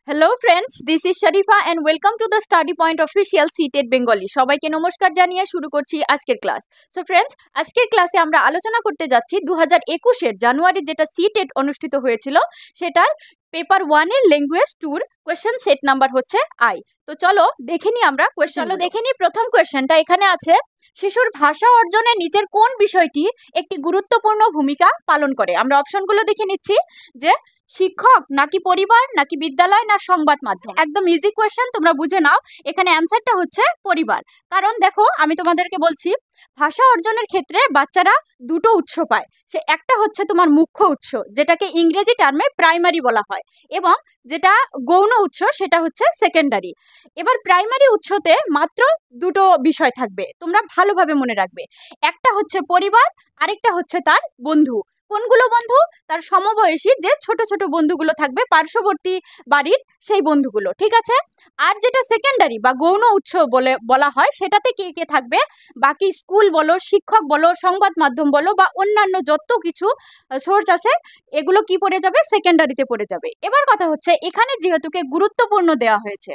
Hello friends, this is Sharifa and welcome to the study point official seated Bengali. সবাইকে নমস্কার জানিয়ে শুরু করছি আজকের ক্লাস। সো ফ্রেন্ডস, আজকের ক্লাসে আমরা আলোচনা করতে যাচ্ছি 2021-এর জানুয়ারি যেটা সিটেড অনুষ্ঠিত হয়েছিল সেটার পেপার 1-এর language tour question set number হচ্ছে আই। তো চলো দেখে নিই আমরা কোয়েশ্চেন। চলো দেখে নিই প্রথম কোয়েশ্চেনটা এখানে আছে, শিশুর ভাষা অর্জনে নিচের কোন বিষয়টি একটি গুরুত্বপূর্ণ ভূমিকা পালন করে? আমরা অপশনগুলো দেখে নিচ্ছি যে শিক্ষক নাকি পরিবার নাকি বিদ্যালয় না সংবাদ মাধ্যম। একদম ইজি কোয়েশ্চেন, তোমরা বুঝে নাও। এখানে অ্যান্সারটা হচ্ছে পরিবার। কারণ দেখো, আমি তোমাদেরকে বলছি, ভাষা অর্জনের ক্ষেত্রে বাচ্চারা দুটো উৎস পায়। সে একটা হচ্ছে তোমার মুখ্য উৎস, যেটাকে ইংরেজি টার্মে প্রাইমারি বলা হয়, এবং যেটা গৌণ উৎস সেটা হচ্ছে সেকেন্ডারি। এবার প্রাইমারি উৎসতে মাত্র দুটো বিষয় থাকবে, তোমরা ভালোভাবে মনে রাখবে। একটা হচ্ছে পরিবার, আরেকটা হচ্ছে তার বন্ধু। কোনগুলো বন্ধু? তার সমবয়সী যে ছোট ছোট বন্ধুগুলো থাকবে পার্শ্ববর্তী বাড়ির, সেই বন্ধুগুলো, ঠিক আছে। আর যেটা সেকেন্ডারি বা গৌণ উৎস বলে বলা হয়, সেটাতে কে কে থাকবে? বাকি স্কুল বলো, শিক্ষক বলো, সংবাদ মাধ্যম বলো বা অন্যান্য যত কিছু সোর্স আছে, এগুলো কি পড়ে যাবে? সেকেন্ডারিতে পড়ে যাবে। এবার কথা হচ্ছে, এখানে যেহেতুকে গুরুত্বপূর্ণ দেওয়া হয়েছে,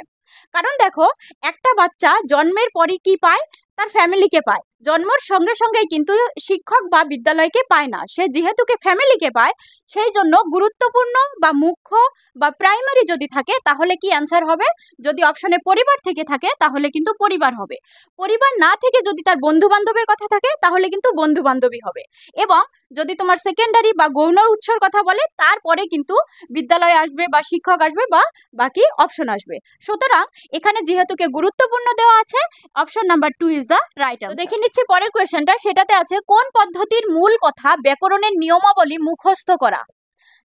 কারণ দেখো, একটা বাচ্চা জন্মের পরে কি পায়? তার ফ্যামিলিকে পায়। জন্মের সঙ্গে সঙ্গেই কিন্তু শিক্ষক বা বিদ্যালয়কে পায় না। সে যেহেতুকে ফ্যামিলিকে পায়, সেই জন্য গুরুত্বপূর্ণ বা মুখ্য বা প্রাইমারি যদি থাকে তাহলে কি অ্যান্সার হবে? যদি অপশনে পরিবার থেকে থাকে তাহলে কিন্তু পরিবার হবে। পরিবার না থেকে যদি তার বন্ধু বান্ধবের কথা থাকে তাহলে কিন্তু বন্ধু বান্ধবী হবে। এবং যদি তোমার সেকেন্ডারি বা গৌণ উৎসর কথা বলে, তারপরে কিন্তু বিদ্যালয় আসবে বা শিক্ষক আসবে বা বাকি অপশন আসবে। সুতরাং এখানে যেহেতুকে গুরুত্বপূর্ণ দেওয়া আছে, option number 2 is the right answer. দেখে নিচ্ছি পরের কোয়েশ্চেনটা, সেটাতে আছে কোন পদ্ধতির মূল কথা ব্যাকরণের নিয়মাবলী মুখস্থ করা।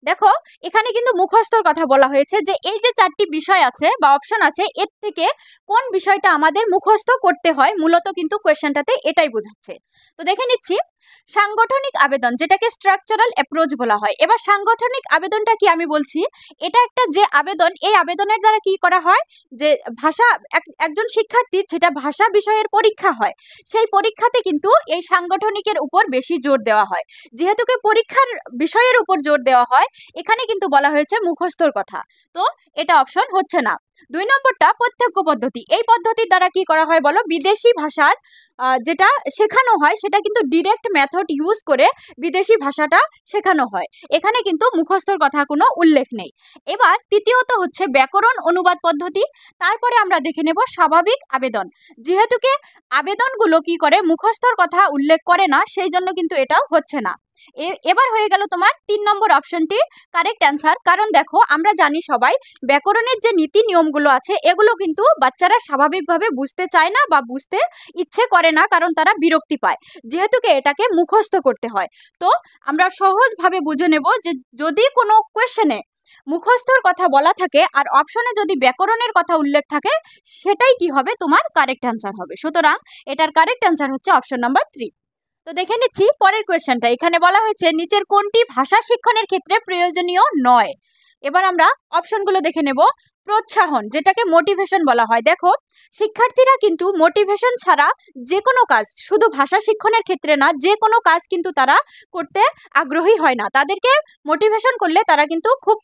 দেখো, এখানে কিন্তু মুখস্থর কথা বলা হয়েছে, যে এই যে চারটি বিষয় আছে বা অপশন আছে, এর থেকে কোন বিষয়টা আমাদের মুখস্থ করতে হয়, মূলত কিন্তু কোয়েশ্চেনটাতে এটাই বোঝাচ্ছে। তো দেখে নিচ্ছি, সাংগঠনিক আবেদন, যেটাকে স্ট্রাকচারাল অ্যাপ্রোচ বলা হয়। এবার সাংগঠনিক আবেদনটা কি আমি বলছি, এটা একটা যে আবেদন, এই আবেদনের দ্বারা কি করা হয়, যে ভাষা একজন শিক্ষার্থীর যেটা ভাষা বিষয়ের পরীক্ষা হয়, সেই পরীক্ষাতে কিন্তু এই সাংগঠনিকের উপর বেশি জোর দেওয়া হয়। যেহেতুকে পরীক্ষার বিষয়ের উপর জোর দেওয়া হয়, এখানে কিন্তু বলা হয়েছে মুখস্থর কথা। তো এটা অপশন হচ্ছে না। 2 নম্বরটা প্রত্যক্ষ পদ্ধতি। এই পদ্ধতির দ্বারা কি করা হয় বলো? বিদেশি ভাষার যেটা শেখানো হয়, সেটা কিন্তু ডিরেক্ট মেথড ইউজ করে বিদেশি ভাষাটা শেখানো হয়। এখানে কিন্তু মুখস্থর কথা কোনো উল্লেখ নেই। এবার তৃতীয়ত হচ্ছে ব্যাকরণ অনুবাদ পদ্ধতি। তারপরে আমরা দেখে নেব স্বাভাবিক আবেদন। যেহেতুকে আবেদনগুলো কি করে, মুখস্থর কথা উল্লেখ করে না, সেই জন্য কিন্তু এটাও হচ্ছে না। এবার হয়ে গেল তোমার 3 নম্বর অপশনটি কারেক্ট অ্যান্সার। কারণ দেখো, আমরা জানি সবাই, ব্যাকরণের যে নীতি নিয়মগুলো আছে, এগুলো কিন্তু বাচ্চারা স্বাভাবিকভাবে বুঝতে চায় না বা বুঝতে ইচ্ছে করে না, কারণ তারা বিরক্তি পায়, যেহেতুকে এটাকে মুখস্থ করতে হয়। তো আমরা সহজভাবে বুঝে নেব যে যদি কোনো কোয়েশ্চেনে মুখস্থর কথা বলা থাকে আর অপশনে যদি ব্যাকরণের কথা উল্লেখ থাকে, সেটাই কি হবে? তোমার কারেক্ট অ্যান্সার হবে। সুতরাং এটার কারেক্ট অ্যান্সার হচ্ছে অপশন নাম্বার 3। তো দেখে নিচ্ছি পরের কোয়েশ্চেনটা। এখানে বলা হয়েছে নিচের কোনটি ভাষা শিক্ষণের ক্ষেত্রে প্রয়োজনীয় নয়। এবার আমরা অপশনগুলো দেখে নেব। প্রোৎসাহন, যেটাকে মোটিভেশন বলা হয়। দেখো, শিক্ষার্থীরা কিন্তু মোটিভেশন ছাড়া যে কোনো কাজ, শুধু ভাষা শিক্ষণের ক্ষেত্রে না, যে কোনো কাজ কিন্তু তারা করতে আগ্রহী হয় না। তাদেরকে মোটিভেশন করলে তারা কিন্তু খুব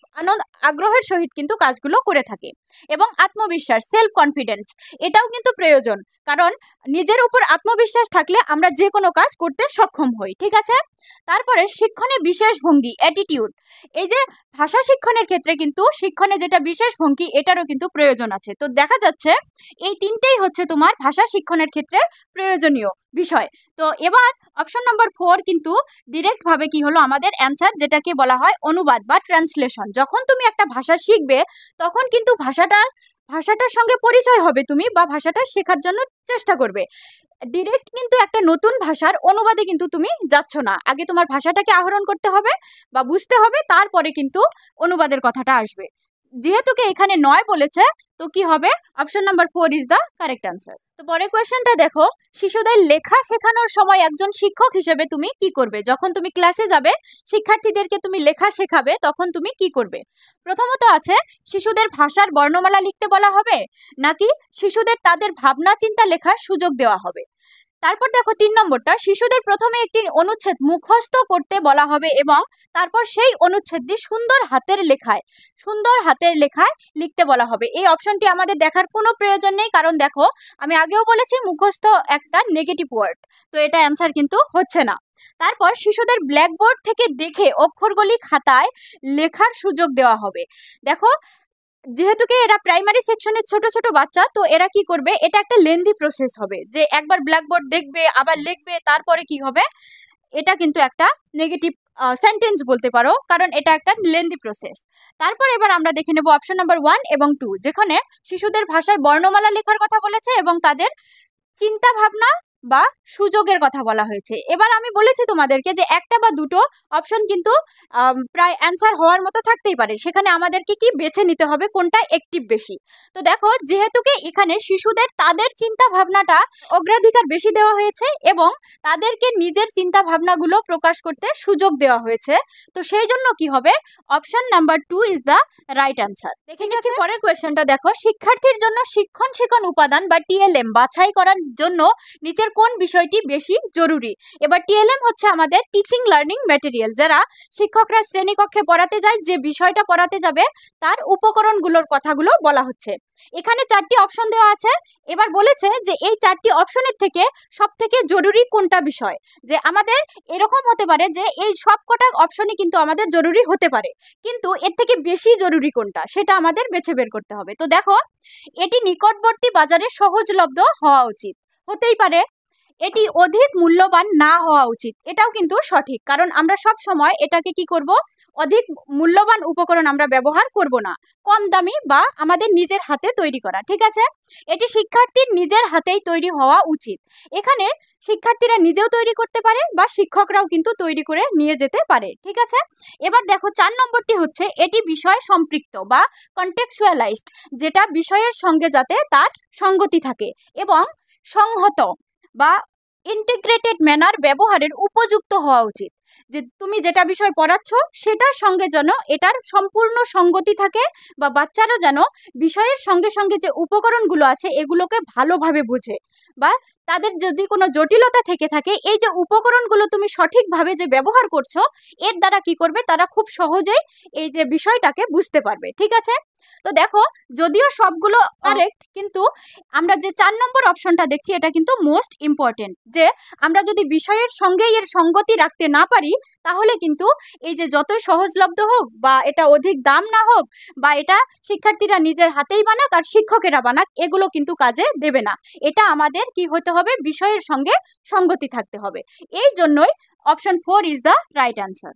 আগ্রহের সহিত কিন্তু কাজগুলো করে থাকে। এবং আত্মবিশ্বাস, সেলফ কনফিডেন্স, এটাও কিন্তু প্রয়োজন। কারণ নিজের উপর আত্মবিশ্বাস থাকলে আমরা যে কোনো কাজ করতে সক্ষম হই, ঠিক আছে। তারপরে শিক্ষণে বিশেষ ভঙ্গি, অ্যাটিটিউড। এই যে ভাষা শিক্ষণের ক্ষেত্রে কিন্তু শিক্ষণে যেটা বিশেষ ভঙ্গি, এটারও কিন্তু প্রয়োজন আছে। তো দেখা যাচ্ছে এই তিনটেই হচ্ছে তোমার ভাষা শিক্ষণের ক্ষেত্রে প্রয়োজনীয় বিষয়। তো এবার অপশন নম্বর 4 কিন্তু ডিরেক্ট ভাবে কি হলো আমাদের অ্যান্সার, যেটাকে বলা হয় অনুবাদ বা ট্রান্সলেশন। যখন তুমি একটা ভাষা শিখবে, তখন কিন্তু ভাষাটার সঙ্গে পরিচয় হবে তুমি, বা ভাষাটা শেখার জন্য চেষ্টা করবে। ডিরেক্ট কিন্তু একটা নতুন ভাষার অনুবাদে কিন্তু তুমি যাচ্ছ না। আগে তোমার ভাষাটাকে আহরণ করতে হবে বা বুঝতে হবে, তারপরে কিন্তু অনুবাদের কথাটা আসবে। যেহেতুকে এখানে নয় বলেছে, তো কি হবে? Option number 4 is the correct answer. তো পরের কোয়েশ্চেনটা দেখো, শিশুদের লেখা শেখানোর সময় একজন শিক্ষক হিসেবে তুমি কি করবে? যখন তুমি ক্লাসে যাবে, শিক্ষার্থীদেরকে তুমি লেখা শেখাবে, তখন তুমি কি করবে? প্রথমত আছে, শিশুদের ভাষার বর্ণমালা লিখতে বলা হবে, নাকি শিশুদের তাদের ভাবনা চিন্তা লেখার সুযোগ দেওয়া হবে। তারপর দেখো 3 নম্বরটা, শিশুদের প্রথমে একটি অনুচ্ছেদ মুখস্থ করতে বলা হবে এবং তারপর সেই অনুচ্ছেদটি সুন্দর হাতের লেখায় লিখতে বলা হবে। এই অপশনটি আমাদের দেখার কোনো প্রয়োজন নেই, কারণ দেখো আমি আগেও বলেছি মুখস্থ একটা নেগেটিভ ওয়ার্ড, তো এটা অ্যান্সার কিন্তু হচ্ছে না। তারপর শিশুদের ব্ল্যাকবোর্ড থেকে দেখে অক্ষরগুলি খাতায় লেখার সুযোগ দেওয়া হবে। দেখো যেহেতু কি এরা প্রাইমারি সেকশনের ছোট ছোট বাচ্চা, তো এরা কি করবে, এটা একটা লেন্দি প্রসেস হবে যে একবার ব্ল্যাকবোর্ড দেখবে আবার লিখবে, তারপরে কি হবে, এটা কিন্তু একটা নেগেটিভ সেন্টেন্স বলতে পারো, কারণ এটা একটা লেন্দি প্রসেস। তারপর এবার আমরা দেখে নেব অপশন নাম্বার 1 এবং 2, যেখানে শিশুদের ভাষায় বর্ণমালা লেখার কথা বলেছে এবং তাদের চিন্তা ভাবনা বা সুযোগের কথা বলা হয়েছে। এবার আমি বলেছি তোমাদেরকে যে একটা বা দুটো অপশন কিন্তু প্রায় অ্যান্সার হওয়ার মতো থাকতেই পারে, সেখানে আমাদেরকে কি বেছে নিতে হবে কোনটা অ্যাক্টিভ বেশি। তো দেখো যেহেতু কি এখানে শিশুদের তাদের চিন্তা ভাবনাটা অগ্রাধিকার বেশি দেওয়া হয়েছে এবং তাদেরকে নিজের চিন্তা ভাবনাগুলো প্রকাশ করতে সুযোগ দেওয়া হয়েছে, তো সেই জন্য কি হবে, option number 2 is the right answer. দেখে নিচ্ছি পরের কোয়েশ্চেনটা। দেখো শিক্ষার্থীর জন্য শিক্ষণ উপাদান বা টিএলএম বাছাই করার জন্য নিচের কোন বিষয়টি বেশি জরুরি। এবার টিএলএম হচ্ছে আমাদের টিচিং লার্নিং ম্যাটেরিয়াল, যারা শিক্ষকরা শ্রেণীকক্ষে পড়াতে যায়, যে বিষয়টা পড়াতে যাবে তার উপকরণগুলোর কথাগুলো বলা হচ্ছে। এখানে 4টি অপশন দেওয়া আছে। এবার বলেছে যে এই 4টি অপশনের থেকে সব থেকে জরুরি কোনটা বিষয়, যে আমাদের এরকম হতে পারে যে এই সবকটা অপশনই কিন্তু আমাদের জরুরি হতে পারে, কিন্তু এর থেকে বেশি জরুরি কোনটা সেটা আমাদের বেছে বের করতে হবে। তো দেখো এটি নিকটবর্তী বাজারে সহজলভ্য হওয়া উচিত, হতেই পারে। এটি অধিক মূল্যবান না হওয়া উচিত, এটাও কিন্তু সঠিক, কারণ আমরা সব সময় এটাকে কি করব, অধিক মূল্যবান উপকরণ আমরা ব্যবহার করব না, কম দামি বা আমাদের নিজের হাতে তৈরি করা। ঠিক আছে, এটি শিক্ষার্থীর নিজের হাতেই তৈরি হওয়া উচিত। এখানে শিক্ষার্থীরা নিজেও তৈরি করতে পারে বা শিক্ষকরাও কিন্তু তৈরি করে নিয়ে যেতে পারে। ঠিক আছে, এবার দেখো 4 নম্বরটি হচ্ছে এটি বিষয় সম্পৃক্ত বা কন্টেক্সচুয়ালাইজড, যেটা বিষয়ের সঙ্গে যাতে তার সঙ্গতি থাকে এবং সংহত বা ইন্টিগ্রেটেড ম্যানার ব্যবহারের উপযুক্ত হওয়া উচিত, যে তুমি যেটা বিষয় পড়াচ্ছ সেটার সঙ্গে যেন এটার সম্পূর্ণ সঙ্গতি থাকে বা বাচ্চারা যেন বিষয়ের সঙ্গে সঙ্গে যে উপকরণগুলো আছে এগুলোকে ভালোভাবে বোঝে, বা তাদের যদি কোনো জটিলতা থেকে থাকে এই যে উপকরণগুলো তুমি সঠিকভাবে যে ব্যবহার করছো এর দ্বারা কি করবে, তারা খুব সহজেই এই যে বিষয়টাকে বুঝতে পারবে। ঠিক আছে, তো দেখো যদিও সবগুলো কারেক্ট, কিন্তু আমরা যে 4 নম্বর অপশনটা দেখছি এটা কিন্তু মোস্ট ইম্পর্টেন্ট, যে আমরা যদি বিষয়ের সঙ্গে এর সঙ্গতি রাখতে না পারি তাহলে কিন্তু এই যে যতই সহজলভ্য হোক বা এটা অধিক দাম না হোক বা এটা শিক্ষার্থীরা নিজের হাতেই বানাক আর শিক্ষকেরা বানাক, এগুলো কিন্তু কাজে দেবে না। এটা আমাদের কি হতে হবে, বিষয়ের সঙ্গে সঙ্গতি থাকতে হবে। এই জন্যই option 4 is the right answer.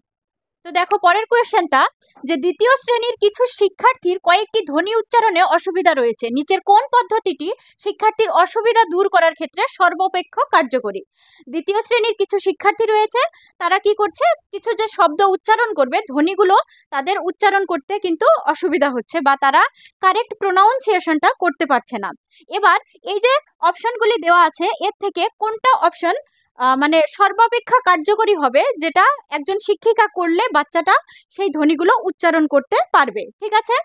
তো দেখো পরের কোয়েশ্চেনটা, যে দ্বিতীয় শ্রেণীর কিছু শিক্ষার্থীর কয়েকটি ধ্বনি উচ্চারণে অসুবিধা রয়েছে, নিচের কোন পদ্ধতিটি শিক্ষার্থীর অসুবিধা দূর করার ক্ষেত্রে সর্বাপেক্ষ কার্যকরী। দ্বিতীয় শ্রেণীর কিছু শিক্ষার্থী রয়েছে, তারা কি করছে, কিছু যে শব্দ উচ্চারণ করবে ধ্বনিগুলো তাদের উচ্চারণ করতে কিন্তু অসুবিধা হচ্ছে বা তারা কারেক্ট প্রোনাউন্সিয়েশনটা করতে পারছে না। এবার এই যে অপশনগুলি দেওয়া আছে এর থেকে কোনটা অপশন মানে সর্বাপেক্ষা কার্যকরী হবে, যেটা একজন শিক্ষিকা করলে বাচ্চাটা সেই ধ্বনিগুলো উচ্চারণ করতে পারবে। ঠিক আছে,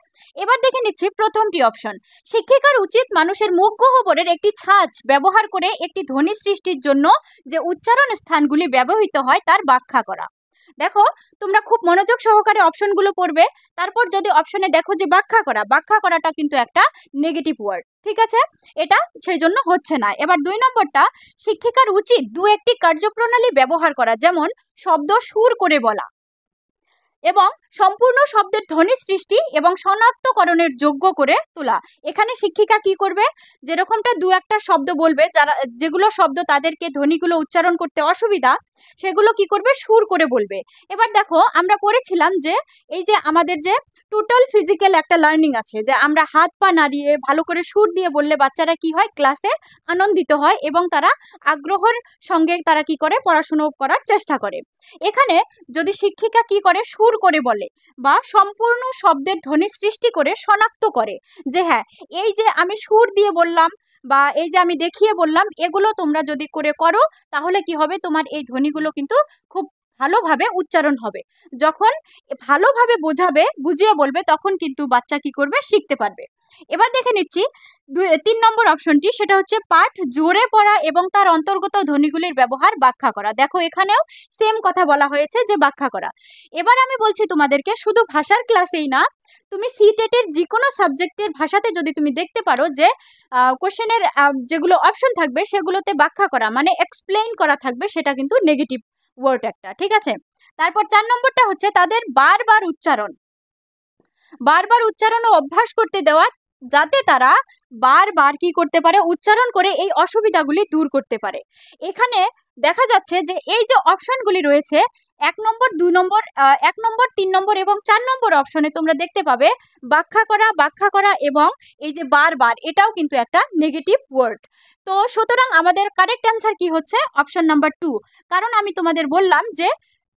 এবার দেখে নিচ্ছি প্রথমটি অপশন, শিক্ষিকার উচিত মানুষের মুখ গহ্বরের একটি ছাঁচ ব্যবহার করে একটি ধ্বনি সৃষ্টির জন্য যে উচ্চারণ স্থানগুলি ব্যবহৃত হয় তার ব্যাখ্যা করা। দেখো তোমরা খুব মনোযোগ সহকারে অপশনগুলো পড়বে, তারপর যদি অপশনে দেখো যে ব্যাখ্যা করাটা কিন্তু একটা নেগেটিভ ওয়ার্ড। ঠিক আছে, এটা সেই জন্য হচ্ছে না। এবার 2 নম্বরটা, শিক্ষিকার উচিত দু একটি কার্যপ্রণালী ব্যবহার করা, যেমন শব্দ সুর করে বলা এবং সম্পূর্ণ শব্দের ধ্বনি সৃষ্টি এবং শনাক্তকরণের যোগ্য করে তোলা। এখানে শিক্ষিকা কি করবে, যেরকমটা দু একটা শব্দ বলবে, যেগুলো শব্দ তাদেরকে ধ্বনিগুলো উচ্চারণ করতে অসুবিধা সেগুলো কি করবে, সুর করে বলবে। এবার দেখো আমরা পড়েছিলাম যে এই যে আমাদের যে টোটাল ফিজিক্যাল একটা লার্নিং আছে, যে আমরা হাত পা নাড়িয়ে ভালো করে সুর দিয়ে বললে বাচ্চারা কি হয়, ক্লাসে আনন্দিত হয় এবং তারা আগ্রহের সঙ্গে তারা কি করে, পড়াশুনো করার চেষ্টা করে। এখানে যদি শিক্ষিকা কি করে, সুর করে বলে বা সম্পূর্ণ শব্দের ধ্বনি সৃষ্টি করে শনাক্ত করে, যে হ্যাঁ এই যে আমি সুর দিয়ে বললাম বা এই যে আমি দেখিয়ে বললাম, এগুলো তোমরা যদি করো তাহলে কি হবে, তোমার এই ধ্বনিগুলো কিন্তু খুব ভালোভাবে উচ্চারণ হবে। যখন ভালোভাবে বুঝিয়ে বলবে তখন কিন্তু বাচ্চা কি করবে, শিখতে পারবে। এবার দেখে নিচ্ছি 3 নম্বর অপশনটি, সেটা হচ্ছে পাঠ জোরে পড়া এবং তার অন্তর্গত ধ্বনিগুলির ব্যবহার ব্যাখ্যা করা। দেখো এখানেও সেম কথা বলা হয়েছে যে ব্যাখ্যা করা। এবার আমি বলছি তোমাদেরকে, শুধু ভাষার ক্লাসেই না, তুমি সিটেটের যে কোনো সাবজেক্টের ভাষাতে যদি তুমি দেখতে পারো যে কোশ্চেনের যেগুলো অপশন থাকবে সেগুলোতে ব্যাখ্যা করা মানে এক্সপ্লেইন করা থাকবে, সেটা কিন্তু নেগেটিভ ওয়ার্ড একটা, ঠিক আছে। তারপর 4 নম্বরটা হচ্ছে তাদের বারবার উচ্চারণ ও অভ্যাস করতে দেওয়া, যাতে তারা বারবার কি করতে পারে, উচ্চারণ করে এই অসুবিধাগুলি দূর করতে পারে। এখানে দেখা যাচ্ছে যে এই যে অপশনগুলি রয়েছে 1 নম্বর 2 নম্বর 1 নম্বর 3 নম্বর এবং 4 নম্বর অপশনে তোমরা দেখতে পাবে ব্যাখ্যা করা এবং এই যে বারবার, এটাও কিন্তু একটা নেগেটিভ ওয়ার্ড। তো সুতরাং আমাদের কারেক্ট অ্যান্সার কি হচ্ছে, অপশন নাম্বার 2। কারণ আমি তোমাদের বললাম যে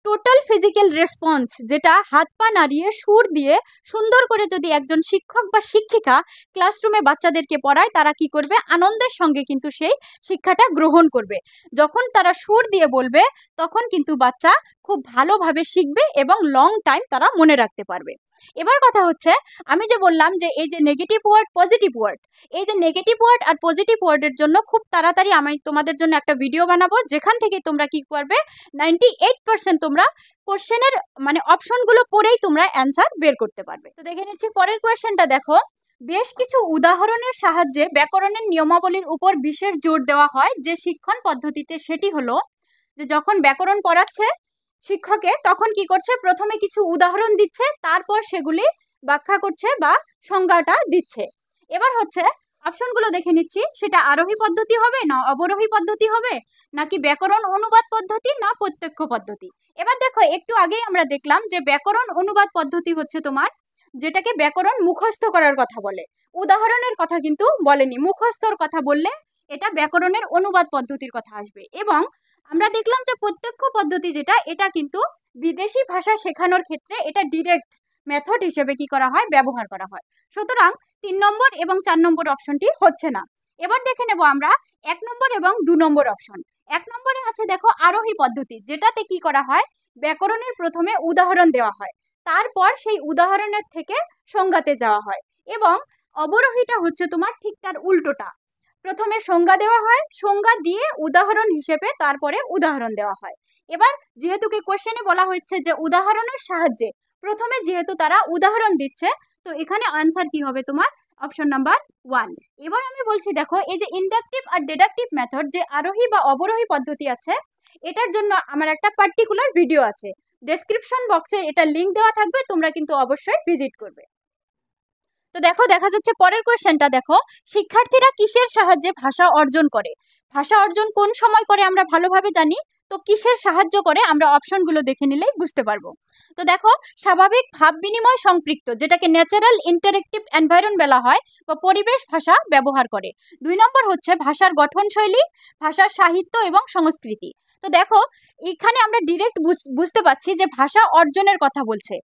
টোটাল ফিজিক্যাল রেসপন্স, যেটা হাত পা নাড়িয়ে সুর দিয়ে সুন্দর করে যদি একজন শিক্ষক বা শিক্ষিকা ক্লাসরুমে বাচ্চাদেরকে পড়ায়, তারা কি করবে, আনন্দের সঙ্গে কিন্তু সেই শিক্ষাটা গ্রহণ করবে। যখন তারা সুর দিয়ে বলবে তখন কিন্তু বাচ্চা খুব ভালোভাবে শিখবে এবং লং টাইম তারা মনে রাখতে পারবে। এবার কথা হচ্ছে, আমি যে বললাম যে এই যে নেগেটিভ ওয়ার্ড পজিটিভ ওয়ার্ড, এই যে নেগেটিভ ওয়ার্ড আর পজিটিভ ওয়ার্ডের জন্য খুব তাড়াতাড়ি আমি তোমাদের জন্য একটা ভিডিও বানাবো, যেখান থেকে তোমরা কি করবে, 98% তোমরা কোশ্চেনের মানে অপশনগুলো পড়েই তোমরা অ্যান্সার বের করতে পারবে। তো দেখে নিচ্ছি পরের কোয়েশ্চেনটা। দেখো, বেশ কিছু উদাহরণের সাহায্যে ব্যাকরণের নিয়মাবলীর উপর বিশেষ জোর দেওয়া হয় যে শিক্ষণ পদ্ধতিতে, সেটি হলো যে যখন ব্যাকরণ পড়াচ্ছে শিক্ষকে, তখন কি করছে, প্রথমে কিছু উদাহরণ দিচ্ছে, তারপর সেগুলি ব্যাখ্যা করছে বা সংজ্ঞাটা দিচ্ছে। এবার হচ্ছে অপশনগুলো দেখে নিচ্ছি, সেটা আরোহী পদ্ধতি হবে না অবরোহী পদ্ধতি হবে, নাকি ব্যাকরণ অনুবাদ পদ্ধতি না প্রত্যক্ষ পদ্ধতি। এবার দেখো, একটু আগেই আমরা দেখলাম যে ব্যাকরণ অনুবাদ পদ্ধতি হচ্ছে তোমার যেটাকে ব্যাকরণ মুখস্থ করার কথা বলে, উদাহরণের কথা কিন্তু বলেনি। মুখস্থর কথা বললে এটা ব্যাকরণের অনুবাদ পদ্ধতির কথা আসবে। এবং আমরা দেখলাম যে প্রত্যক্ষ পদ্ধতি যেটা, এটা কিন্তু বিদেশি ভাষা শেখানোর ক্ষেত্রে এটা ডিরেক্ট মেথড হিসেবে কি করা হয়, ব্যবহার করা হয়। সুতরাং 3 নম্বর এবং 4 নম্বর অপশনটি হচ্ছে না। এবার দেখে নেব আমরা 1 নম্বর এবং 2 নম্বর অপশন। 1 নম্বরে আছে দেখো আরোহী পদ্ধতি, যেটাতে কি করা হয়, ব্যাকরণের প্রথমে উদাহরণ দেওয়া হয়, তারপর সেই উদাহরণের থেকে সংজ্ঞাতে যাওয়া হয়। এবং অবরোহীটা হচ্ছে তোমার ঠিক তার উল্টোটা, প্রথমে সংজ্ঞা দেওয়া হয়, সংজ্ঞা দিয়ে উদাহরণ হিসেবে তারপরে উদাহরণ দেওয়া হয়। এবার যেহেতু কি কোশ্চেনে বলা হচ্ছে যে উদাহরণের সাহায্যে, প্রথমে যেহেতু তারা উদাহরণ দিচ্ছে, তো এখানে আনসার কি হবে তোমার, অপশন নাম্বার 1। এবার আমি বলছি দেখো, এই যে ইন্ডাকটিভ আর ডিডাকটিভ মেথড, যে আরোহী বা অবরোহী পদ্ধতি আছে, এটার জন্য আমার একটা পার্টিকুলার ভিডিও আছে, ডেসক্রিপশন বক্সে এটা লিংক দেওয়া থাকবে, তোমরা কিন্তু অবশ্যই ভিজিট করবে। তো দেখো, দেখা যাচ্ছে পরের কোয়েশ্চেনটা। দেখো, শিক্ষার্থীরা কিসের সাহায্যে ভাষা অর্জন করে? ভাষা অর্জন কোন সময় করে আমরা ভালোভাবে জানি, তো কিসের সাহায্য করে আমরা অপশনগুলো দেখে নিলেই বুঝতে পারবো। তো দেখো, স্বাভাবিক ভাব বিনিময় সম্পৃক্ত, যেটাকে ন্যাচারাল ইন্টারেক্টিভ এনভায়রনমেন্ট বলা হয়, বা পরিবেশ ভাষা ব্যবহার করে। 2 নম্বর হচ্ছে ভাষার গঠনশৈলী, ভাষার সাহিত্য এবং সংস্কৃতি। তো দেখো, এখানে আমরা ডিরেক্ট বুঝতে পারছি যে ভাষা অর্জনের কথা বলছে।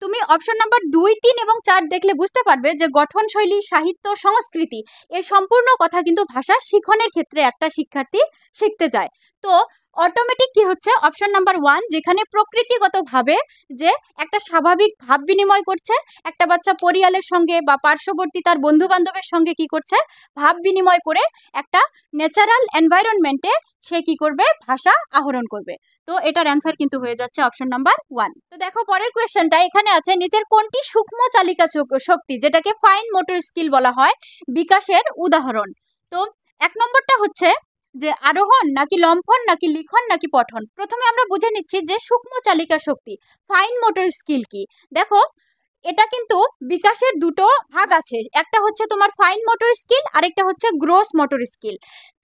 তুমি অপশন নাম্বার 2, 3 এবং 4 দেখলে বুঝতে পারবে যে গঠনশৈলী, সাহিত্য, সংস্কৃতি, এই সম্পূর্ণ কথা কিন্তু ভাষা শিখনের ক্ষেত্রে একটা শিক্ষার্থী শিখতে যায়। তো অটোমেটিক কি হচ্ছে, অপশন নাম্বার 1, যেখানে প্রকৃতিগতভাবে যে একটা স্বাভাবিক ভাব বিনিময় করছে, একটা বাচ্চা পরিয়ালের সঙ্গে বা পার্শ্ববর্তী তার বন্ধু বান্ধবের সঙ্গে কি করছে, ভাব বিনিময় করে একটা ন্যাচারাল এনভায়রনমেন্টে সে কি করবে, ভাষা আহরণ করবে। তো এটার অ্যান্সার কিন্তু হয়ে যাচ্ছে অপশন নাম্বার 1। তো দেখো পরের কোয়েশ্চেনটা, এখানে আছে নিচের কোনটি সূক্ষ্ম চালিকা শক্তি, যেটাকে ফাইন মোটর স্কিল বলা হয়, বিকাশের উদাহরণ। তো 1 নম্বরটা হচ্ছে যে আরোহণ নাকি লম্ফন নাকি লিখন নাকি পঠন। প্রথমে আমরা বুঝে নিচ্ছি যে সূক্ষ্ম চালিকা শক্তি, ফাইন মোটর স্কিল কি। দেখো, এটা কিন্তু বিকাশের দুটো ভাগ আছে, একটা হচ্ছে তোমার ফাইন মোটর স্কিল, আরেকটা হচ্ছে গ্রোস মোটর স্কিল।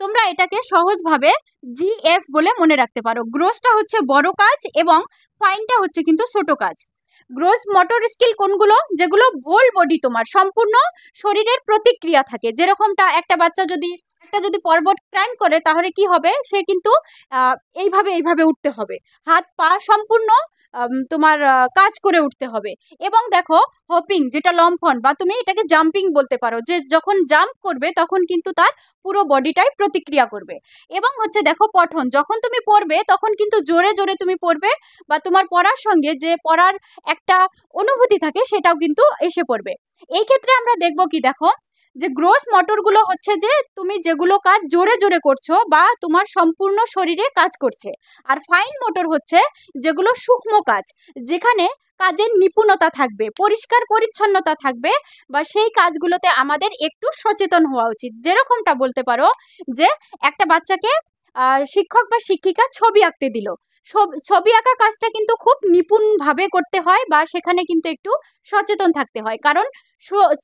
তোমরা এটাকে সহজভাবে জিএফ বলে মনে রাখতে পারো। গ্রোসটা হচ্ছে বড় কাজ এবং ফাইনটা হচ্ছে কিন্তু ছোট কাজ। গ্রোস মোটর স্কিল কোনগুলো, যেগুলো হোল বডি, তোমার সম্পূর্ণ শরীরের প্রতিক্রিয়া থাকে, যেরকমটা একটা বাচ্চা যদি পর্বত ক্লাইম্ব করে, তাহলে কি হবে, সে কিন্তু এইভাবে উঠতে হবে, হাত পা সম্পূর্ণ তোমার কাজ করে উঠতে হবে। এবং দেখো হপিং যেটা লম্ফন বা তুমি এটাকে জাম্পিং বলতে পারো, যে যখন জাম্প করবে তখন কিন্তু তার পুরো বডিটাই প্রতিক্রিয়া করবে। এবং হচ্ছে দেখো পঠন, যখন তুমি পড়বে তখন কিন্তু জোরে জোরে তুমি পড়বে, বা তোমার পড়ার সঙ্গে যে পড়ার একটা অনুভূতি থাকে সেটাও কিন্তু এসে পড়বে। এই ক্ষেত্রে আমরা দেখব কি, দেখো যে গ্রোস মোটরগুলো হচ্ছে যে তুমি যেগুলো কাজ জোরে জোরে করছো বা তোমার সম্পূর্ণ শরীরে কাজ করছে। আর ফাইন মোটর হচ্ছে যেগুলো সূক্ষ্ম কাজ, যেখানে কাজের নিপুণতা থাকবে, পরিষ্কার পরিচ্ছন্নতা থাকবে, বা সেই কাজগুলোতে আমাদের একটু সচেতন হওয়া উচিত। যেরকমটা বলতে পারো যে একটা বাচ্চাকে শিক্ষক বা শিক্ষিকা ছবি আঁকতে দিল, ছবি আঁকা কাজটা কিন্তু খুব নিপুণভাবে করতে হয়, বা সেখানে কিন্তু একটু সচেতন থাকতে হয়, কারণ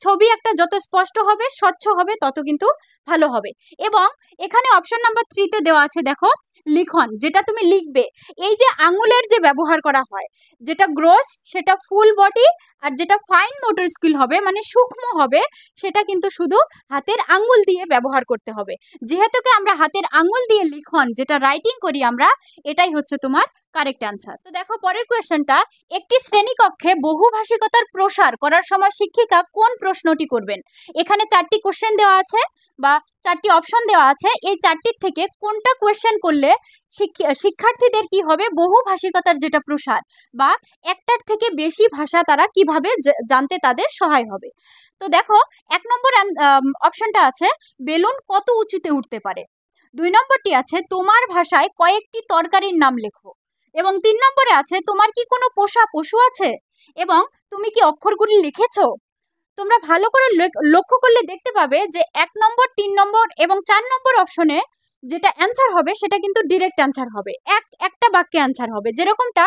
ছবি একটা যত স্পষ্ট হবে, স্বচ্ছ হবে, তত কিন্তু ভালো হবে। এবং এখানে অপশন নাম্বার 3-তে দেওয়া আছে, দেখো লিখন, যেটা তুমি লিখবে। এই যে আঙুলের যে ব্যবহার করা হয়, যেটা গ্রোস সেটা ফুল বডি, আর যেটা ফাইন মোটর স্কিল হবে মানে সূক্ষ্ম হবে, সেটা কিন্তু শুধু হাতের আঙ্গুল দিয়ে ব্যবহার করতে হবে। যেহেতু আমরা হাতের আঙ্গুল দিয়ে লিখন যেটা রাইটিং করি আমরা, এটাই হচ্ছে তোমার কারেক্ট অ্যান্সার। তো দেখো পরের কোয়েশ্চেনটা, একটি শ্রেণীকক্ষে বহুভাষিকতার প্রসার করার সময় শিক্ষিকা কোন প্রশ্নটি করবেন? এখানে 4টি কোশ্চেন দেওয়া আছে বা 4টি অপশন দেওয়া আছে, এই 4টির থেকে কোনটা কোয়েশ্চেন করলে শিক্ষার্থীদের কি হবে, বহুভাষিকতার যেটা প্রসার বা একটার থেকে বেশি ভাষা তারা কিভাবে জানতে তাদের সহায় হবে। তো দেখো 1 নম্বর অপশনটা আছে বেলুন কত উঁচুতে উঠতে পারে। 2 নম্বরটি আছে তোমার ভাষায় কয়েকটি তরকারির নাম লেখো। এবং 3 নম্বরে আছে তোমার কি কোনো পোষা পশু আছে, এবং তুমি কি অক্ষরগুলি লিখেছো। তোমরা ভালো করে লক্ষ্য করলে দেখতে পাবে যে 1 নম্বর, 3 নম্বর এবং 4 নম্বর অপশনে যেটা অ্যান্সার হবে সেটা কিন্তু ডিরেক্ট অ্যান্সার হবে, একটা বাক্যে অ্যান্সার হবে। যেরকমটা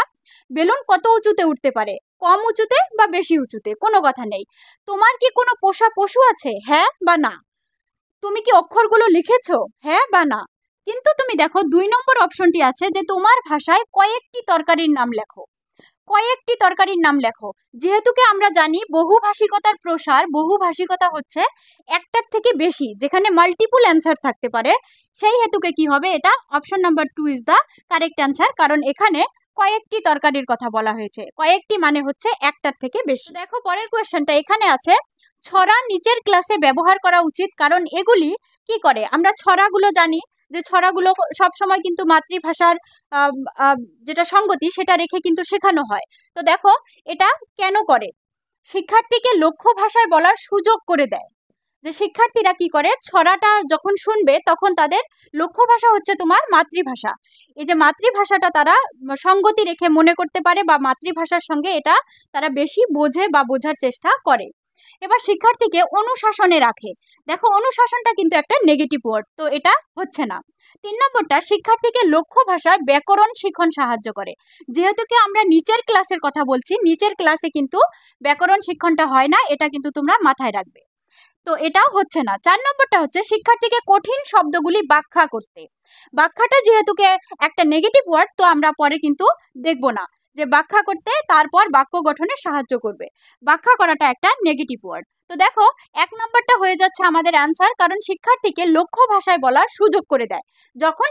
বেলুন কত উঁচুতে উঠতে পারে, কম উঁচুতে বা বেশি উঁচুতে, কোনো কথা নেই। তোমার কি কোনো পোষা পশু আছে, হ্যাঁ বা না। তুমি কি অক্ষরগুলো লিখেছো, হ্যাঁ বা না। কিন্তু তুমি দেখো 2 নম্বর অপশনটি আছে যে তোমার ভাষায় কয়েকটি তরকারির নাম লেখো। কয়েকটি তরকারির নাম লেখো, যেহেতুকে আমরা জানি বহুভাষিকতার প্রসার, বহুভাষিকতা হচ্ছে একটার থেকে বেশি, যেখানে মাল্টিপল অ্যান্সার থাকতে পারে, সেই হেতুকে কি হবে, এটা option number 2 is the correct answer, কারণ এখানে কয়েকটি তরকারির কথা বলা হয়েছে। কয়েকটি মানে হচ্ছে একটার থেকে বেশি। দেখো পরের কোয়েশ্চেনটা এখানে আছে, ছড়া নিচের ক্লাসে ব্যবহার করা উচিত, কারণ এগুলি কি করে, আমরা ছড়াগুলো জানি যে ছড়াগুলো সব সময় কিন্তু মাতৃভাষার যেটা সঙ্গতি সেটা রেখে কিন্তু শেখানো হয়। তো দেখো এটা কেন করে, শিক্ষার্থীকে লক্ষ্য ভাষায় বলার সুযোগ করে দেয়। যে শিক্ষার্থীরা কি করে, ছড়াটা যখন শুনবে তখন তাদের লক্ষ্য ভাষা হচ্ছে তোমার মাতৃভাষা, এই যে মাতৃভাষাটা তারা সঙ্গতি রেখে মনে করতে পারে, বা মাতৃভাষার সঙ্গে এটা তারা বেশি বোঝে বা বোঝার চেষ্টা করে। এবার শিক্ষার্থীকে অনুশাসনে রাখে। দেখো অনুশাসনটা কিন্তু একটা নেগেটিভ ওয়ার্ড, তো এটা হচ্ছে না। 3 নম্বরটা শিক্ষার্থীকে লক্ষ্য ভাষার ব্যাকরণ শিখন সাহায্য করে। যেহেতু কি আমরা নিচের ক্লাসের কথা বলছি, নিচের ক্লাসে কিন্তু ব্যাকরণ শিক্ষণটা হয় না, এটা কিন্তু তোমরা মাথায় রাখবে। তো এটাও হচ্ছে না। 4 নম্বরটা হচ্ছে শিক্ষার্থীকে কঠিন শব্দগুলি ব্যাখ্যা করতে। ব্যাখ্যাটা যেহেতু একটা নেগেটিভ ওয়ার্ড, তো আমরা পরে কিন্তু দেখব না যে ব্যাখ্যা করতে তারপর বাক্য গঠনে সাহায্য করবে, ব্যাখ্যা করাটা একটা নেগেটিভ ওয়ার্ড। তো দেখো 1 নম্বরটা হয়ে যাচ্ছে আমাদের অ্যান্সার, কারণ শিক্ষার্থীকে লক্ষ্য ভাষায় বলার সুযোগ করে দেয়। যখন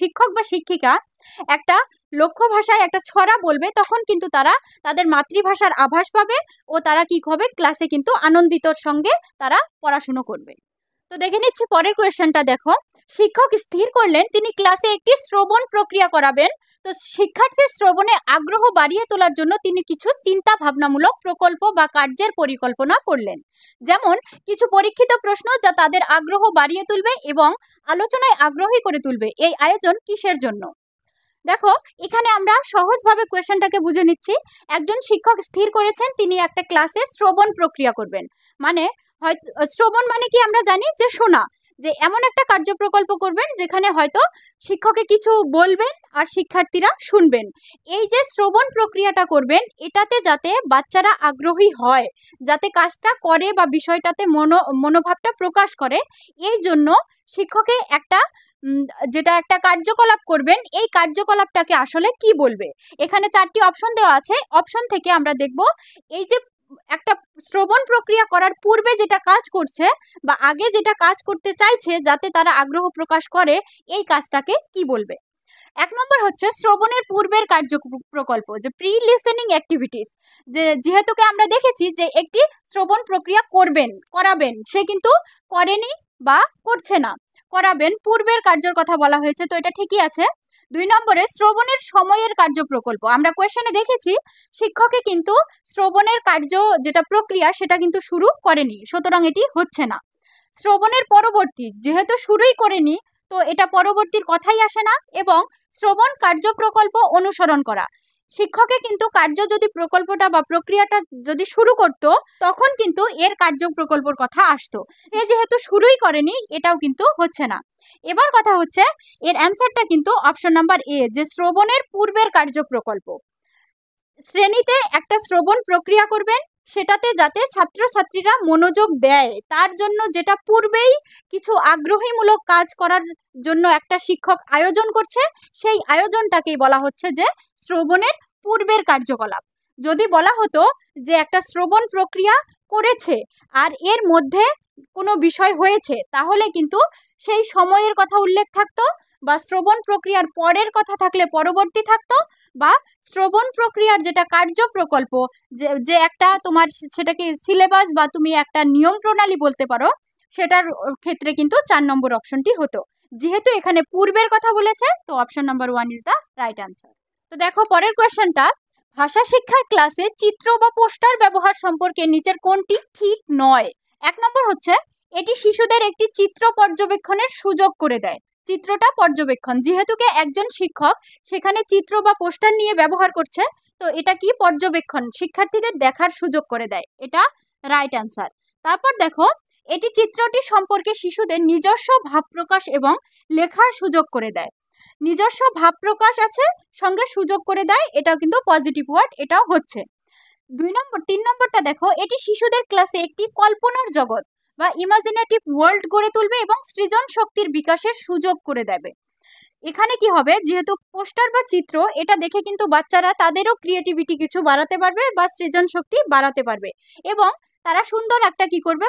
শিক্ষক বা শিক্ষিকা একটা লক্ষ্য ভাষায় একটা ছড়া বলবে, তখন কিন্তু তারা তাদের মাতৃভাষার আভাস পাবে, ও তারা কি হবে, ক্লাসে কিন্তু আনন্দিতর সঙ্গে তারা পড়াশুনো করবে। তো দেখে নিচ্ছি পরের কোয়েশ্চেনটা। দেখো শিক্ষক স্থির করলেন তিনি ক্লাসে একটি শ্রবণ প্রক্রিয়া করাবেন। তো শিক্ষার্থীর শ্রবণে আগ্রহ বাড়িয়ে তোলার জন্য তিনি কিছু চিন্তা ভাবনামূলক প্রকল্প বা কার্যের পরিকল্পনা করলেন। যেমন কিছু পরীক্ষিত প্রশ্ন যা তাদের আগ্রহ বাড়িয়ে তুলবে এবং আলোচনায় আগ্রহী করে তুলবে। এই আয়োজন কিসের জন্য? দেখো এখানে আমরা সহজভাবে কোয়েশ্চেনটাকে বুঝে নিচ্ছি। একজন শিক্ষক স্থির করেছেন তিনি একটা ক্লাসে শ্রবণ প্রক্রিয়া করবেন। মানে হয়তো শ্রবণ মানে কি আমরা জানি যে শোনা, যে এমন একটা কার্যপ্রকল্প করবেন যেখানে হয়তো শিক্ষকে কিছু বলবেন আর শিক্ষার্থীরা শুনবেন। এই যে শ্রবণ প্রক্রিয়াটা করবেন, এটাতে যাতে বাচ্চারা আগ্রহী হয়, যাতে কাজটা করে বা বিষয়টাতে মনোভাবটা প্রকাশ করে, এই জন্য শিক্ষকে একটা যেটা একটা কার্যকলাপ করবেন, এই কার্যকলাপটাকে আসলে কি বলবে। এখানে 4টি অপশন দেওয়া আছে, অপশন থেকে আমরা দেখব এই যে একটা শ্রবণ প্রক্রিয়া করার পূর্বে যেটা কাজ করছে বা আগে যেটা কাজ করতে চাইছে যাতে তারা আগ্রহ প্রকাশ করে, এই কাজটাকে কি বলবে। এক নম্বর হচ্ছে শ্রবণের পূর্বের কার্য প্রকল্প, যে প্রি লিসেনিং অ্যাক্টিভিটিস, যেহেতুকে আমরা দেখেছি যে একটি শ্রবণ প্রক্রিয়া করাবেন, সে কিন্তু করেনি বা করছে না, করাবেন পূর্বের কার্যের কথা বলা হয়েছে, তো এটা ঠিকই আছে। 2 নম্বরে শ্রবণের সময়ের কার্য প্রকল্প, আমরা কোয়েশ্চেনে দেখেছি শিক্ষকে কিন্তু শ্রবণের কার্য যেটা প্রক্রিয়া সেটা কিন্তু শুরু করেনি, সুতরাং এটি হচ্ছে না। শ্রবণের পরবর্তী, যেহেতু শুরুই করেনি তো এটা পরবর্তীর কথাই আসে না। এবং শ্রবণ কার্য প্রকল্প অনুসরণ করা, শিক্ষকে কিন্তু কার্য যদি প্রকল্পটা বা প্রক্রিয়াটা যদি শুরু করত তখন কিন্তু এর কার্য প্রকল্পর কথা আসতো, এ যেহেতু শুরুই করেনি এটাও কিন্তু হচ্ছে না। এবার কথা হচ্ছে এর অ্যান্সারটা কিন্তু অপশন নাম্বার এ, যে শ্রবণের পূর্বের কার্য প্রকল্প। শ্রেণীতে একটা শ্রবণ প্রক্রিয়া করবেন, সেটাতে যাতে ছাত্রছাত্রীরা মনোযোগ দেয় তার জন্য যেটা পূর্বেই কিছু আগ্রহীমূলক কাজ করার জন্য একটা শিক্ষক আয়োজন করছে, সেই আয়োজনটাকেই বলা হচ্ছে যে শ্রবণের পূর্বের কার্যকলাপ। যদি বলা হতো যে একটা শ্রবণ প্রক্রিয়া করেছে আর এর মধ্যে কোনো বিষয় হয়েছে, তাহলে কিন্তু সেই সময়ের কথা উল্লেখ থাকতো, বা শ্রবণ প্রক্রিয়ার পরের কথা থাকলে পরবর্তী থাকতো, বা শ্রবণ প্রক্রিয়ার যেটা কার্য প্রকল্প, যে একটা তোমার সেটাকে সিলেবাস বা তুমি একটা নিয়ম প্রণালী বলতে পারো, সেটার ক্ষেত্রে কিন্তু 4 নম্বর অপশনটি হতো। যেহেতু এখানে পূর্বের কথা বলেছে তো option number 1 is the right answer. তো দেখো পরের কোয়েশ্চেনটা, ভাষা শিক্ষার ক্লাসে চিত্র বা পোস্টার ব্যবহার সম্পর্কে নিচের কোনটি ঠিক নয়? 1 নম্বর হচ্ছে এটি শিশুদের একটি চিত্র পর্যবেক্ষণের সুযোগ করে দেয়। চিত্রটা পর্যবেক্ষণ, যেহেতুকে একজন শিক্ষক সেখানে চিত্র বা পোস্টার নিয়ে ব্যবহার করছে, তো এটা কি পর্যবেক্ষণ, শিক্ষার্থীদের দেখার সুযোগ করে দেয়, এটা রাইট অ্যান্সার। তারপর দেখো এটি চিত্রটি সম্পর্কে শিশুদের নিজস্ব ভাব প্রকাশ এবং লেখার সুযোগ করে দেয়। নিজস্ব ভাব প্রকাশ আছে সঙ্গে সুযোগ করে দেয়, এটাও কিন্তু পজিটিভ ওয়ার্ড, এটাও হচ্ছে। 3 নম্বরটা দেখো এটি শিশুদের ক্লাসে একটি কল্পনার জগৎ বা ইমাজিনেটিভ ওয়ার্ল্ড গড়ে তুলবে এবং সৃজন শক্তির বিকাশের সুযোগ করে দেবে। এখানে কি হবে, যেহেতু পোস্টার বা চিত্র, এটা দেখে কিন্তু বাচ্চারা তাদেরও ক্রিয়েটিভিটি কিছু বাড়াতে পারবে বা সৃজন শক্তি বাড়াতে পারবে, এবং তারা সুন্দর একটা কি করবে,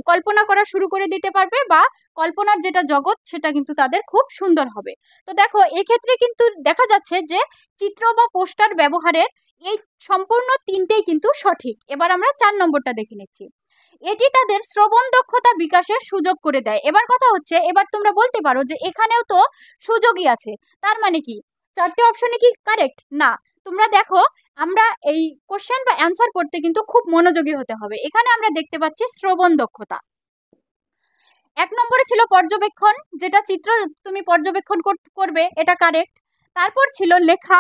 কল্পনা করা শুরু করে দিতে পারবে, বা কল্পনার যেটা জগৎ সেটা কিন্তু তাদের খুব সুন্দর হবে। তো দেখো এক্ষেত্রে কিন্তু দেখা যাচ্ছে যে চিত্র বা পোস্টার ব্যবহারের এই সম্পূর্ণ 3টেই কিন্তু সঠিক। এবার আমরা 4 নম্বরটা দেখে নিচ্ছি, এটি তাদের শ্রবণ দক্ষতা বিকাশের সুযোগ করে দেয়। এবার কথা হচ্ছে, এবার তোমরা বলতে পারো যে এখানেও তো সুযোগই আছে, তার মানে কি 4টে অপশনে কি কারেক্ট? না, তোমরা দেখো আমরা এই কোশ্চেন বা অ্যান্সার করতে কিন্তু খুব মনোযোগী হতে হবে। এখানে আমরা দেখতে পাচ্ছি শ্রবণ দক্ষতা। 1 নম্বরে ছিল পর্যবেক্ষণ, যেটা চিত্র তুমি পর্যবেক্ষণ করবে, এটা কারেক্ট। তারপর ছিল লেখা,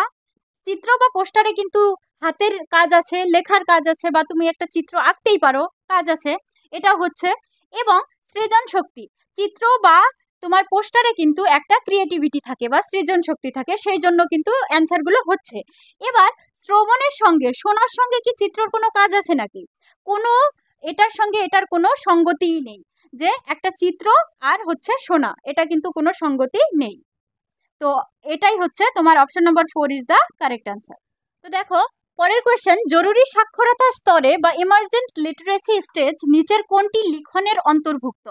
চিত্র বা পোস্টারে কিন্তু হাতের কাজ আছে, লেখার কাজ আছে, বা তুমি একটা চিত্র আঁকতেই পারো, কাজ আছে, এটা হচ্ছে। এবং সৃজন শক্তি, চিত্র বা তোমার পোস্টারে কিন্তু একটা ক্রিয়েটিভিটি থাকে বা সৃজন শক্তি থাকে, সেই জন্য কিন্তু অ্যান্সারগুলো হচ্ছে। এবার শ্রবণের সঙ্গে শোনার সঙ্গে কি চিত্রর কোনো কাজ আছে নাকি? কোনো, এটার সঙ্গে এটার কোনো সঙ্গতিই নেই, যে একটা চিত্র আর হচ্ছে শোনা, এটা কিন্তু কোনো সঙ্গতি নেই। তো এটাই হচ্ছে তোমার option number 4 is the correct answer. তো দেখো পরের কোয়েশ্চেন, জরুরি সাক্ষরতা স্তরে বা ইমার্জেন্ট লিটারেসি স্টেজ নিচের কোনটি লিখনের অন্তর্ভুক্ত?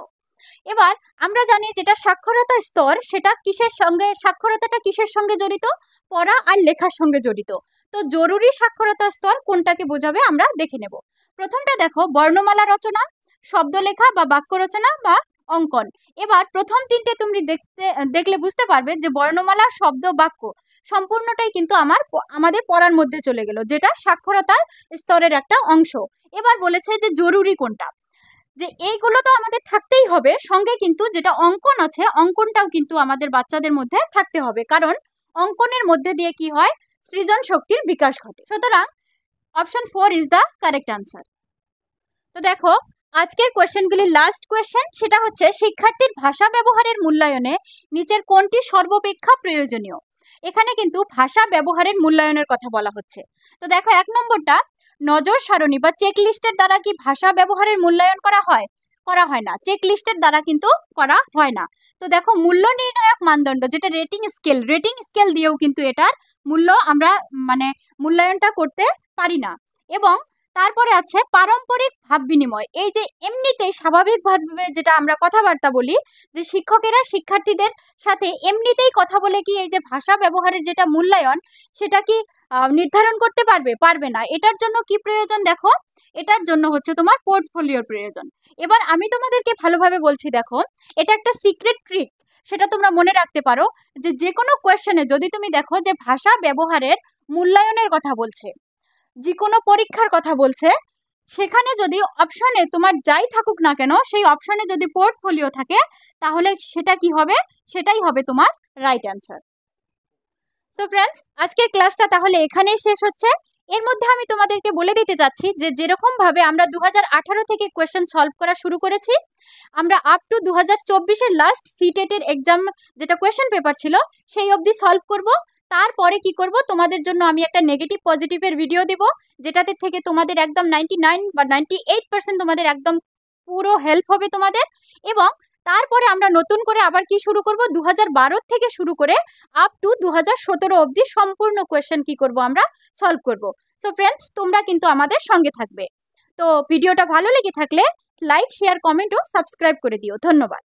এবার আমরা জানি যেটা সাক্ষরতা স্তর, সেটা কিসের সঙ্গে, সাক্ষরতাটা কিসের সঙ্গে জড়িত? পড়া আর লেখার সঙ্গে জড়িত। তো জরুরি সাক্ষরতা স্তর কোনটাকে বোঝাবে আমরা দেখে নেব। প্রথমটা দেখো বর্ণমালা রচনা, শব্দ লেখা বা বাক্য রচনা বা অঙ্কন। এবার প্রথম 3টে তুমি দেখলে বুঝতে পারবে যে বর্ণমালা, শব্দ, বাক্য সম্পূর্ণটাই কিন্তু আমাদের পড়ার মধ্যে চলে গেল, যেটা সাক্ষরতার স্তরের একটা অংশ। এবার বলেছে যে জরুরি কোনটা, যে এইগুলো তো আমাদের থাকতেই হবে, সঙ্গে কিন্তু যেটা অঙ্কন আছে অঙ্কনটাও কিন্তু আমাদের বাচ্চাদের মধ্যে থাকতে হবে, কারণ অঙ্কনের মধ্যে দিয়ে কি হয়, সৃজন শক্তির বিকাশ ঘটে। সুতরাং option 4 is the correct answer. তো দেখো আজকের কোয়েশ্চেনগুলির লাস্ট কোয়েশ্চেন, সেটা হচ্ছে শিক্ষার্থীর ভাষা ব্যবহারের মূল্যায়নে নিচের কোনটি সর্বাপেক্ষা প্রয়োজনীয়? এখানে কিন্তু ভাষা ব্যবহারের মূল্যায়নের কথা বলা হচ্ছে। তো দেখো 1 নম্বরটা, নজর সারণী বা চেক লিস্টের দ্বারা কি ভাষা ব্যবহারের মূল্যায়ন করা হয়? করা হয় না, চেক লিস্টের দ্বারা কিন্তু করা হয় না। তো দেখো মূল্য নির্ণায়ক মানদণ্ড, যেটা রেটিং স্কেল দিয়েও কিন্তু এটার মূল্য আমরা মূল্যায়নটা করতে পারি না। এবং তারপরে আছে পারম্পরিক ভাব বিনিময়। এই যে এমনিতেই স্বাভাবিকভাবে যেটা আমরা কথাবার্তা বলি, যে শিক্ষকেরা শিক্ষার্থীদের সাথে এমনিতেই কথা বলে কি এই যে ভাষা ব্যবহারের যেটা মূল্যায়ন, সেটা কি নির্ধারণ করতে পারবে? পারবে না। এটার জন্য কি প্রয়োজন দেখো, এটার জন্য হচ্ছে তোমার পোর্টফোলিওর প্রয়োজন। এবার আমি তোমাদেরকে ভালোভাবে বলছি, দেখো এটা একটা সিক্রেট ট্রিক, সেটা তোমরা মনে রাখতে পারো, যে যে কোনো কোয়েশ্চেনে যদি তুমি দেখো যে ভাষা ব্যবহারের মূল্যায়নের কথা বলছে, যে কোনো পরীক্ষার কথা বলছে, সেখানে যদি অপশনে তোমার যাই থাকুক না কেন, সেই অপশনে যদি পোর্টফোলিও থাকে, তাহলে সেটা কি হবে? সেটাই হবে তোমার রাইট অ্যান্সার। সো ফ্রেন্ডস, আজকের ক্লাসটা তাহলে এখানেই শেষ হচ্ছে। এর মধ্যে আমি তোমাদেরকে বলে দিতে যাচ্ছি যে যেরকম ভাবে আমরা 2018 থেকে কোয়েশ্চেন সলভ করা শুরু করেছি, আমরা আপ টু 2024-এর লাস্ট সিটেটের এক্সাম যেটা কোয়েশ্চেন পেপার ছিল সেই অবধি সলভ করব। তারপরে কি করব, তোমাদের জন্য আমি একটা নেগেটিভ পজিটিভের ভিডিও দেব, যেটাতে থেকে তোমাদের একদম 99 বা 98% তোমাদের একদম পুরো হেল্প হবে তোমাদের। এবং তারপরে আমরা নতুন করে আবার কি শুরু করব, 2012 থেকে শুরু করে আপ টু 2017 অবধি সম্পূর্ণ কোয়েশ্চেন কি করব, আমরা সলভ করব। সো ফ্রেন্ডস, তোমরা কিন্তু আমাদের সঙ্গে থাকবে। তো ভিডিওটা ভালো লেগে থাকলে লাইক, শেয়ার, কমেন্ট ও সাবস্ক্রাইব করে দিও। ধন্যবাদ।